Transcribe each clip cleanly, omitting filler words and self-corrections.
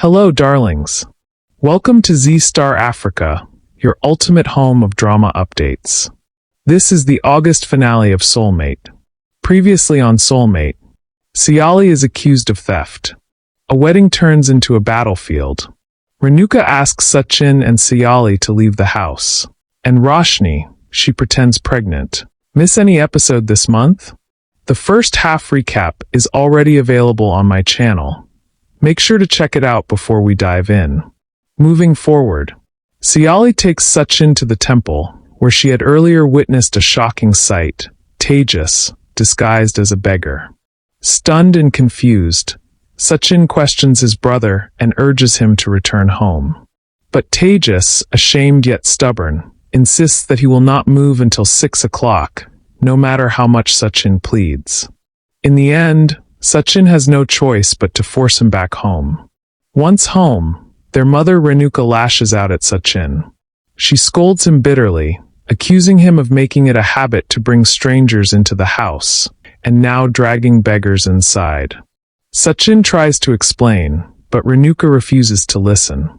Hello, darlings. Welcome to Z-Star Africa, your ultimate home of drama updates. This is the August finale of Soulmate. Previously on Soulmate, Siali is accused of theft. A wedding turns into a battlefield. Renuka asks Sachin and Siali to leave the house. And Roshni, she pretends pregnant. Miss any episode this month? The first half recap is already available on my channel. Make sure to check it out before we dive in. Moving forward, Siali takes Sachin to the temple, where she had earlier witnessed a shocking sight, Tejas, disguised as a beggar. Stunned and confused, Sachin questions his brother and urges him to return home. But Tejas, ashamed yet stubborn, insists that he will not move until 6 o'clock, no matter how much Sachin pleads. In the end, Sachin has no choice but to force him back home. Once home, their mother Renuka lashes out at Sachin. She scolds him bitterly, accusing him of making it a habit to bring strangers into the house, and now dragging beggars inside. Sachin tries to explain, but Renuka refuses to listen.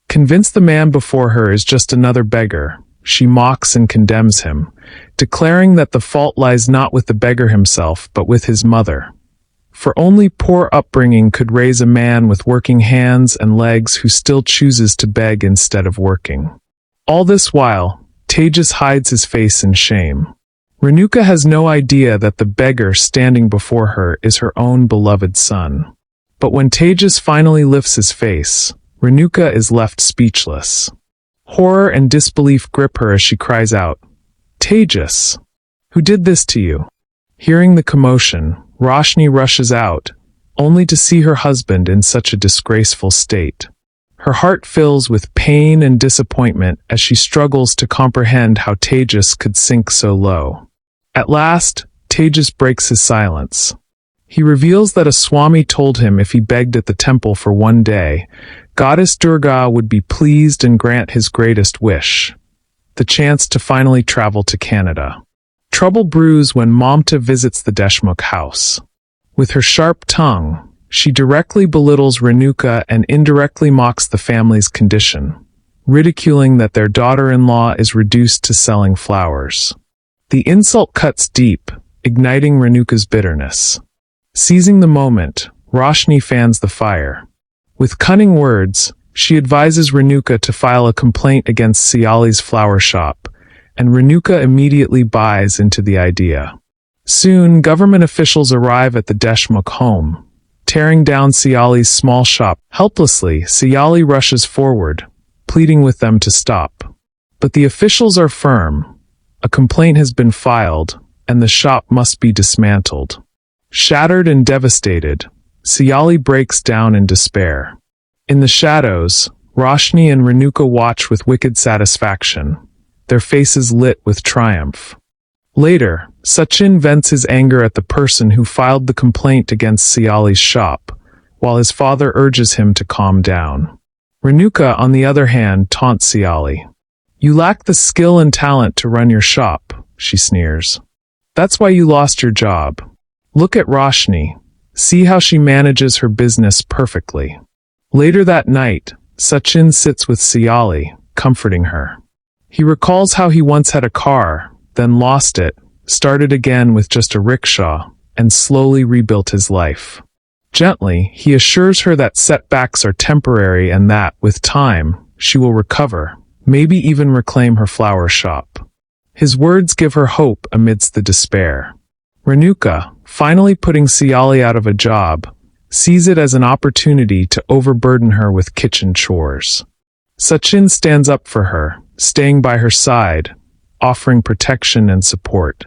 Convinced the man before her is just another beggar, she mocks and condemns him, declaring that the fault lies not with the beggar himself but with his mother. For only poor upbringing could raise a man with working hands and legs who still chooses to beg instead of working. All this while, Tejas hides his face in shame. Renuka has no idea that the beggar standing before her is her own beloved son. But when Tejas finally lifts his face, Renuka is left speechless. Horror and disbelief grip her as she cries out, "Tejas! Who did this to you?" Hearing the commotion, Roshni rushes out, only to see her husband in such a disgraceful state. Her heart fills with pain and disappointment as she struggles to comprehend how Tejas could sink so low. At last, Tejas breaks his silence. He reveals that a Swami told him if he begged at the temple for one day, Goddess Durga would be pleased and grant his greatest wish, the chance to finally travel to Canada. Trouble brews when Mamta visits the Deshmukh house. With her sharp tongue, she directly belittles Renuka and indirectly mocks the family's condition, ridiculing that their daughter-in-law is reduced to selling flowers. The insult cuts deep, igniting Renuka's bitterness. Seizing the moment, Roshni fans the fire. With cunning words, she advises Renuka to file a complaint against Siali's flower shop, and Renuka immediately buys into the idea. Soon, government officials arrive at the Deshmukh home, tearing down Siali's small shop. Helplessly, Siali rushes forward, pleading with them to stop. But the officials are firm. A complaint has been filed, and the shop must be dismantled. Shattered and devastated, Siali breaks down in despair. In the shadows, Roshni and Renuka watch with wicked satisfaction, their faces lit with triumph. Later, Sachin vents his anger at the person who filed the complaint against Siali's shop, while his father urges him to calm down. Renuka, on the other hand, taunts Siali. "You lack the skill and talent to run your shop," she sneers. "That's why you lost your job. Look at Roshni. See how she manages her business perfectly." Later that night, Sachin sits with Siali, comforting her. He recalls how he once had a car, then lost it, started again with just a rickshaw, and slowly rebuilt his life. Gently, he assures her that setbacks are temporary and that, with time, she will recover, maybe even reclaim her flower shop. His words give her hope amidst the despair. Renuka, finally putting Siali out of a job, sees it as an opportunity to overburden her with kitchen chores. Sachin stands up for her, staying by her side, offering protection and support.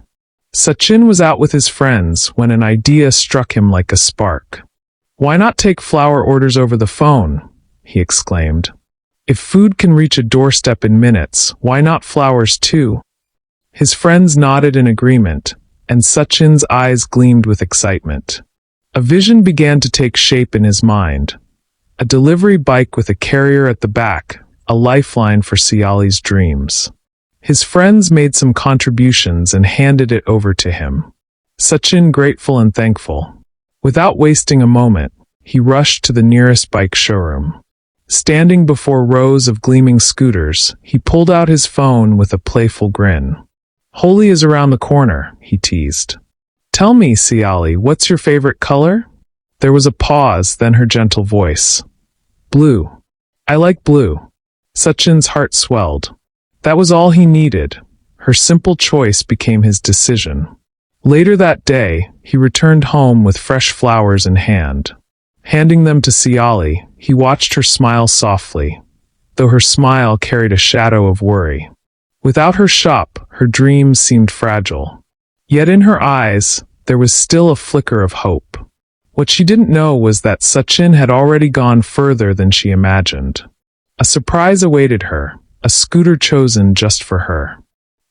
Sachin was out with his friends when an idea struck him like a spark. "Why not take flower orders over the phone?" he exclaimed. "If food can reach a doorstep in minutes, why not flowers too?" His friends nodded in agreement, and Sachin's eyes gleamed with excitement. A vision began to take shape in his mind. A delivery bike with a carrier at the back, a lifeline for Siali's dreams. His friends made some contributions and handed it over to him. Sachin grateful and thankful. Without wasting a moment, he rushed to the nearest bike showroom. Standing before rows of gleaming scooters, he pulled out his phone with a playful grin. "Holi is around the corner," he teased. "Tell me, Siali, what's your favorite color?" There was a pause, then her gentle voice. "Blue. I like blue." Sachin's heart swelled. That was all he needed. Her simple choice became his decision. Later that day, he returned home with fresh flowers in hand. Handing them to Siali, he watched her smile softly, though her smile carried a shadow of worry. Without her shop, her dreams seemed fragile. Yet in her eyes, there was still a flicker of hope. What she didn't know was that Sachin had already gone further than she imagined. A surprise awaited her, a scooter chosen just for her.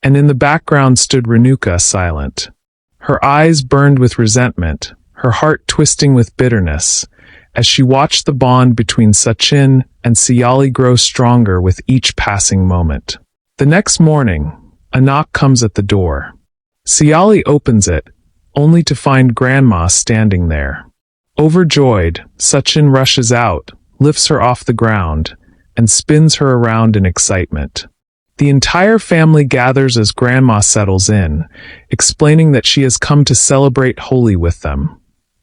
And in the background stood Renuka, silent. Her eyes burned with resentment, her heart twisting with bitterness, as she watched the bond between Sachin and Siali grow stronger with each passing moment. The next morning, a knock comes at the door. Siali opens it, only to find Grandma standing there. Overjoyed, Sachin rushes out, lifts her off the ground, and spins her around in excitement. The entire family gathers as Grandma settles in, explaining that she has come to celebrate Holi with them,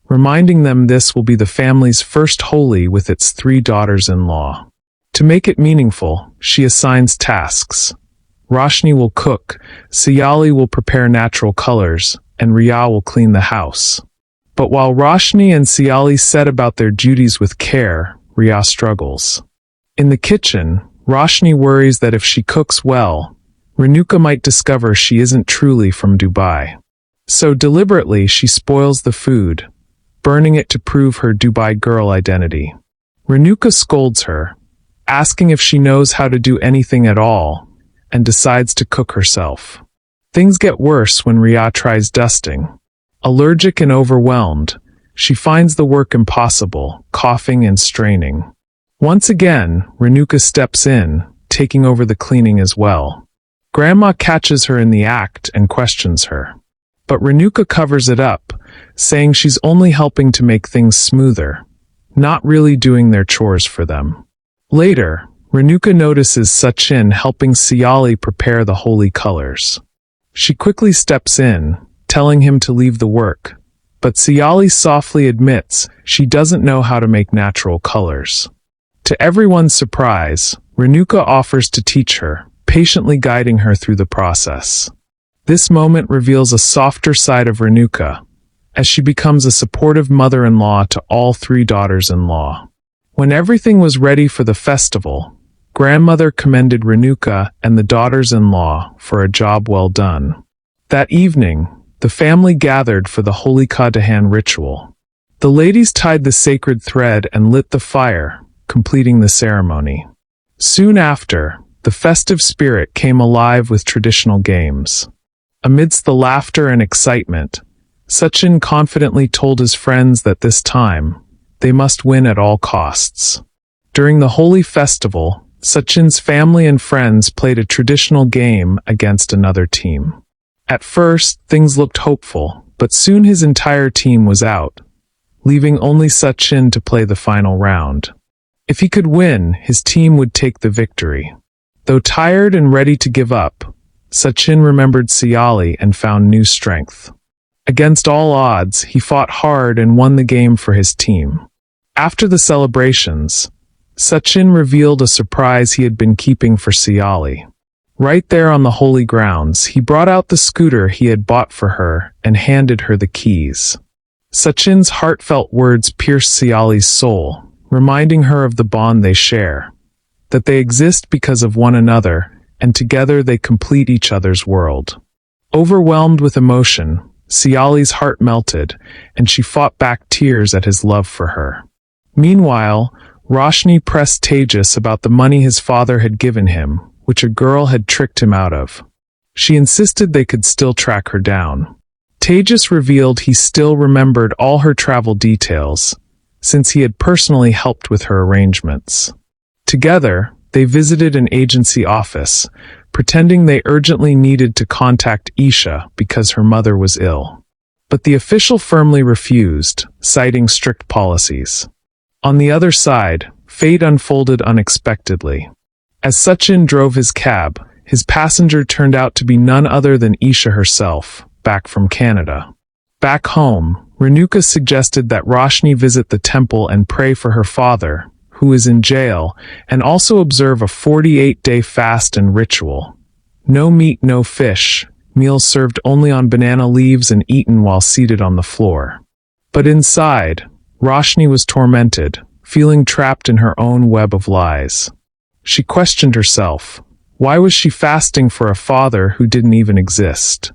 reminding them this will be the family's first Holi with its 3 daughters-in-law. To make it meaningful, she assigns tasks. Roshni will cook, Siali will prepare natural colors, and Riya will clean the house. But while Roshni and Siali set about their duties with care, Riya struggles. In the kitchen, Roshni worries that if she cooks well, Renuka might discover she isn't truly from Dubai. So deliberately she spoils the food, burning it to prove her Dubai girl identity. Renuka scolds her, asking if she knows how to do anything at all, and decides to cook herself. Things get worse when Riya tries dusting. Allergic and overwhelmed, she finds the work impossible, coughing and straining. Once again, Renuka steps in, taking over the cleaning as well. Grandma catches her in the act and questions her. But Renuka covers it up, saying she's only helping to make things smoother, not really doing their chores for them. Later, Renuka notices Sachin helping Siali prepare the Holi colors. She quickly steps in, telling him to leave the work, but Siali softly admits she doesn't know how to make natural colors. To everyone's surprise, Renuka offers to teach her, patiently guiding her through the process. This moment reveals a softer side of Renuka, as she becomes a supportive mother-in-law to all 3 daughters-in-law. When everything was ready for the festival, Grandmother commended Renuka and the daughters-in-law for a job well done. That evening, the family gathered for the Holika Dahan ritual. The ladies tied the sacred thread and lit the fire, completing the ceremony. Soon after, the festive spirit came alive with traditional games. Amidst the laughter and excitement, Sachin confidently told his friends that this time, they must win at all costs. During the Holi festival, Sachin's family and friends played a traditional game against another team. At first, things looked hopeful, but soon his entire team was out, leaving only Sachin to play the final round. If he could win, his team would take the victory. Though tired and ready to give up, Sachin remembered Siali and found new strength. Against all odds, he fought hard and won the game for his team. After the celebrations, Sachin revealed a surprise he had been keeping for Siali. Right there on the Holi grounds, he brought out the scooter he had bought for her and handed her the keys. Sachin's heartfelt words pierced Siali's soul, reminding her of the bond they share, that they exist because of one another, and together they complete each other's world. Overwhelmed with emotion, Siali's heart melted, and she fought back tears at his love for her. Meanwhile, Roshni pressed Tejas about the money his father had given him, which a girl had tricked him out of. She insisted they could still track her down. Tejas revealed he still remembered all her travel details, since he had personally helped with her arrangements. Together, they visited an agency office, pretending they urgently needed to contact Isha because her mother was ill. But the official firmly refused, citing strict policies. On the other side, fate unfolded unexpectedly. As Sachin drove his cab, his passenger turned out to be none other than Isha herself, back from Canada. Back home, Renuka suggested that Roshni visit the temple and pray for her father, who is in jail, and also observe a 48-day fast and ritual. No meat, no fish, meals served only on banana leaves and eaten while seated on the floor. But inside, Roshni was tormented, feeling trapped in her own web of lies. She questioned herself. Why was she fasting for a father who didn't even exist?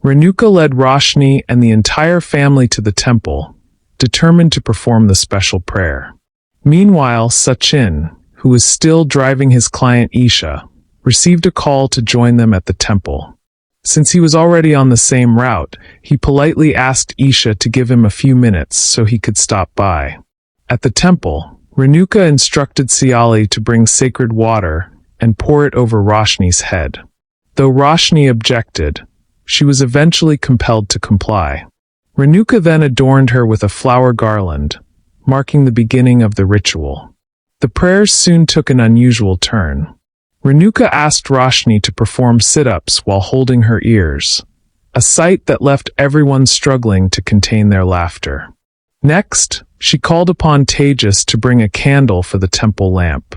Renuka led Roshni and the entire family to the temple, determined to perform the special prayer. Meanwhile, Sachin, who was still driving his client Isha, received a call to join them at the temple. Since he was already on the same route, he politely asked Isha to give him a few minutes so he could stop by. At the temple, Renuka instructed Siali to bring sacred water and pour it over Roshni's head. Though Roshni objected, she was eventually compelled to comply. Renuka then adorned her with a flower garland, marking the beginning of the ritual. The prayers soon took an unusual turn. Renuka asked Roshni to perform sit-ups while holding her ears, a sight that left everyone struggling to contain their laughter. Next, she called upon Tejas to bring a candle for the temple lamp.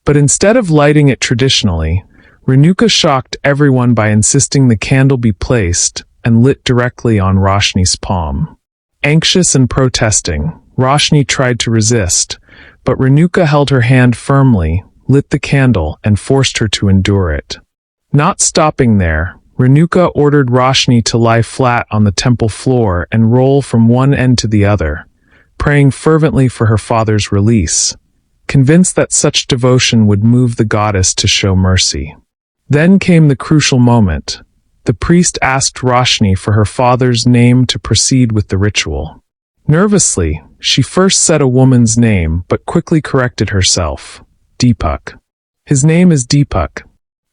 But instead of lighting it traditionally, Renuka shocked everyone by insisting the candle be placed and lit directly on Roshni's palm. Anxious and protesting, Roshni tried to resist, but Renuka held her hand firmly, lit the candle, and forced her to endure it. Not stopping there, Renuka ordered Roshni to lie flat on the temple floor and roll from one end to the other, praying fervently for her father's release, convinced that such devotion would move the goddess to show mercy. Then came the crucial moment. The priest asked Roshni for her father's name to proceed with the ritual. Nervously, she first said a woman's name but quickly corrected herself. Deepak. His name is Deepak.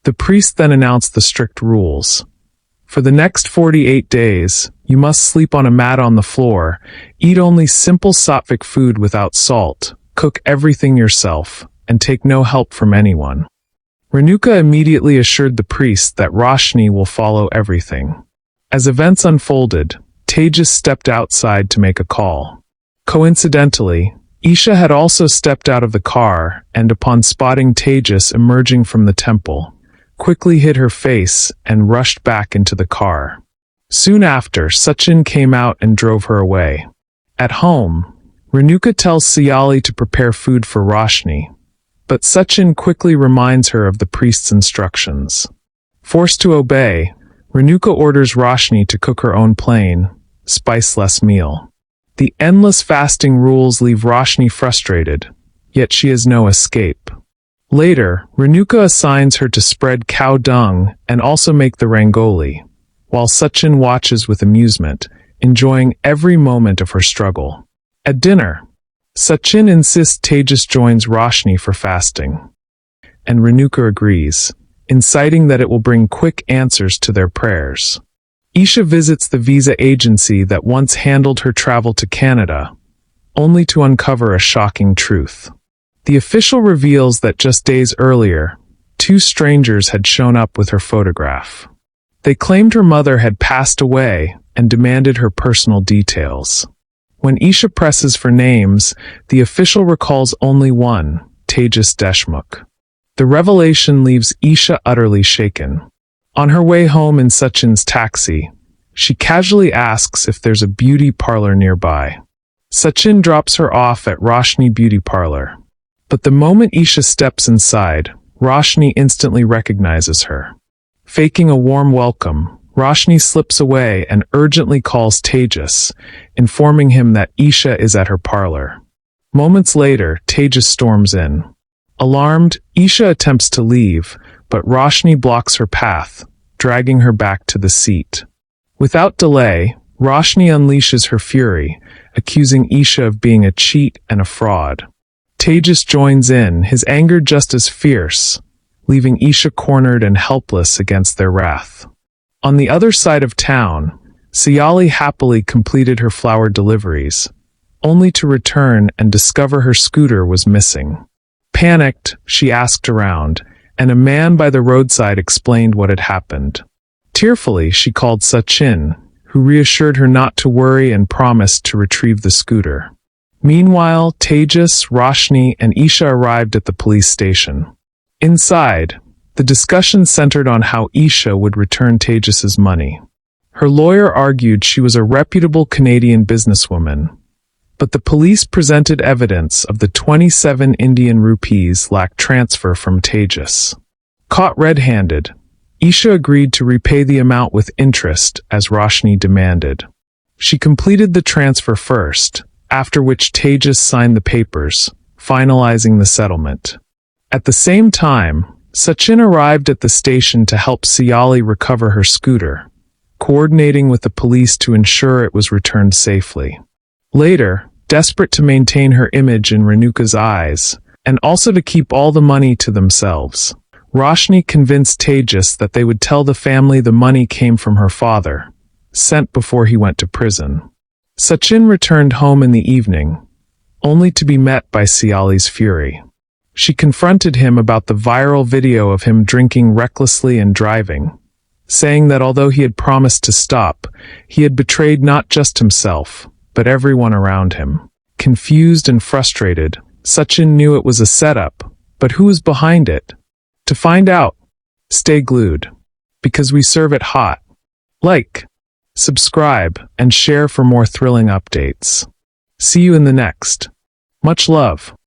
The priest then announced the strict rules. For the next 48 days, you must sleep on a mat on the floor, eat only simple sattvic food without salt, cook everything yourself, and take no help from anyone. Renuka immediately assured the priest that Roshni will follow everything. As events unfolded, Tejas stepped outside to make a call. Coincidentally, Isha had also stepped out of the car and, upon spotting Tejas emerging from the temple, quickly hid her face and rushed back into the car. Soon after, Sachin came out and drove her away. At home, Renuka tells Siali to prepare food for Roshni, but Sachin quickly reminds her of the priest's instructions. Forced to obey, Renuka orders Roshni to cook her own plain, spice-less meal. The endless fasting rules leave Roshni frustrated, yet she has no escape. Later, Renuka assigns her to spread cow dung and also make the rangoli, while Sachin watches with amusement, enjoying every moment of her struggle. At dinner, Sachin insists Tejas joins Roshni for fasting, and Renuka agrees, inciting that it will bring quick answers to their prayers. Isha visits the visa agency that once handled her travel to Canada, only to uncover a shocking truth. The official reveals that just days earlier, two strangers had shown up with her photograph. They claimed her mother had passed away and demanded her personal details. When Isha presses for names, the official recalls only one, Tejas Deshmukh. The revelation leaves Isha utterly shaken. On her way home in Sachin's taxi, she casually asks if there's a beauty parlor nearby. Sachin drops her off at Roshni Beauty Parlor. But the moment Isha steps inside, Roshni instantly recognizes her. Faking a warm welcome, Roshni slips away and urgently calls Tejas, informing him that Isha is at her parlor. Moments later, Tejas storms in. Alarmed, Isha attempts to leave, but Roshni blocks her path, dragging her back to the seat. Without delay, Roshni unleashes her fury, accusing Isha of being a cheat and a fraud. Tejas joins in, his anger just as fierce, leaving Isha cornered and helpless against their wrath. On the other side of town, Siali happily completed her flower deliveries, only to return and discover her scooter was missing. Panicked, she asked around, and a man by the roadside explained what had happened. Tearfully, she called Sachin, who reassured her not to worry and promised to retrieve the scooter. Meanwhile, Tejas, Roshni, and Isha arrived at the police station. Inside, the discussion centered on how Isha would return Tejas's money. Her lawyer argued she was a reputable Canadian businesswoman, but the police presented evidence of the 27 Indian rupees lacked transfer from Tejas. Caught red-handed, Isha agreed to repay the amount with interest as Roshni demanded. She completed the transfer first, after which Tejas signed the papers, finalizing the settlement. At the same time, Sachin arrived at the station to help Siali recover her scooter, coordinating with the police to ensure it was returned safely. Later, desperate to maintain her image in Renuka's eyes, and also to keep all the money to themselves, Roshni convinced Tejas that they would tell the family the money came from her father, sent before he went to prison. Sachin returned home in the evening, only to be met by Siali's fury. She confronted him about the viral video of him drinking recklessly and driving, saying that although he had promised to stop, he had betrayed not just himself, but everyone around him. Confused and frustrated, Sachin knew it was a setup, but who was behind it? To find out, stay glued, because we serve it hot. Like, subscribe, and share for more thrilling updates. See you in the next. Much love.